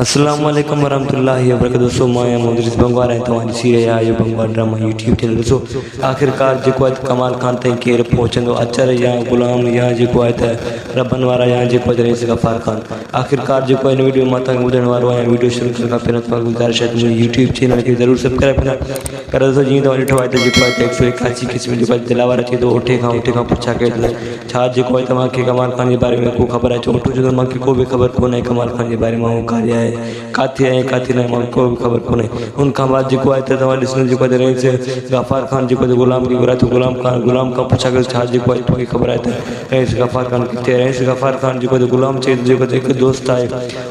अस्सलाम वालेकुम वरहमतुल्लाहि वबरकातुहू। दोस्तों मैं मुदरिस बंगवार है तो सी रहा आयो बंगवार ड्रामा यूट्यूब चैनल। दोस्तों आखिरकार जो है कमाल खान ताईं केर पहुंचंदो अचर या गुलाम या जो है रबन वारा या जो है रईस गफ्फार खान। आखिरकार जो है वीडियो मां तक ॿुधण वारो आहियां। वीडियो शुरू करण खां पहिरियों तव्हां गुज़ारिश आहे मुंहिंजे यूट्यूब चैनल खे ज़रूरु सब्सक्राइब कंदा पर दोस्तों जीअं तव्हां ॾिठो आहे त जेको आहे 181 क़िस्म जो दिलावर अचे थो ओठे खां पुछा कयो छा जेको आहे तव्हांखे कमाल खान जे बारे में को ख़बर आहे। चोटू जो मूंखे को बि ख़बर कोन्हे कमाल खान जे बारे में कार्य आहे काथे है काथे न मूंखे को बि ख़बर कोन्हे। उन खां बाद जेको आहे त तव्हां ॾिसो जेको आहे रईस गफ्फार खान जेको आहे गुलाम खे घुराए थो। गुलाम खां पुछा कयो छा जेको आहे तोखे ख़बर आहे त रईस गफ्फार खान किथे आहे। रईस गफ्फार खान जेको आहे गुलाम चए जेको हिकु दोस्त आहे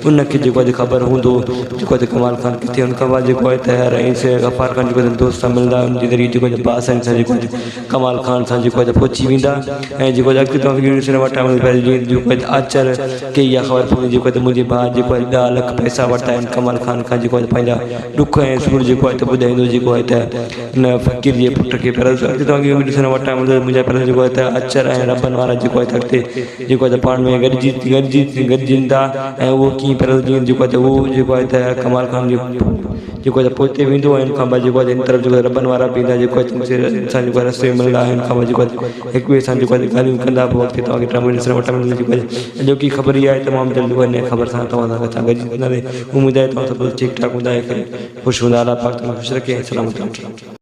उनखे जेको आहे ख़बर हूंदो जेको आहे कमाल खान किथे। उन खां बाद जेको आहे त रईस गफ्फार खान जेको आहे दोस्त सां मिलंदा उनजे ज़रिए जेको आहे बासानी सां जेको आहे कमाल खान सां जेको आहे पहुची वेंदा ऐं जेको आहे अॻिते तव्हांखे वीडियो ॾिसण वटां पहिरीं जेको आहे आचर खे इहा ख़बर पवंदी जेको आहे त मुंहिंजे भाउ जेको आहे 10 लाख पैसा वरिता आहिनि कमाल खान खां जेको आहे पंहिंजा ॾुख ऐं सूर जेको आहे त ॿुधाईंदो जेको आहे त हिन फ़क़ीर जे पुट खे। पर अॻिते तव्हांखे ॾिसण वटां मुंहिंजा पहिरियों जेको आहे त अचर ऐं रबन वारा जेको आहे त अॻिते जेको आहे त पाण में गॾिजंदा ऐं उहो कीअं पहिरियों जीअं जेको आहे त उहो जेको आहे त कमाल खान जो जेको आहे पोइते वेंदो ऐं हिन खां बाद जेको आहे हिन तरफ़ जेको आहे रबन वारा बि ईंदा जेको आहे इंसान जेको आहे रस्ते में मिलंदा आहिनि। हिन खां बाद जेको आहे हिक ॿिए सां जेको आहे ॻाल्हियूं कंदा पोइ अॻिते तव्हांखे ड्रामो ॾिसण वटां मिलंदो जेको आहे जो की ख़बर इहा आहे तमामु जल्द जेको आहे हिन ख़बर सां तव्हां सां गॾिजंदासीं। उमेद आहे तव्हां सभु ठीकु ठाक हूंदा ख़ुशि हूंदा। अलाह पाक तव्हां ख़ुशि रखे ऐं सलामत रखे।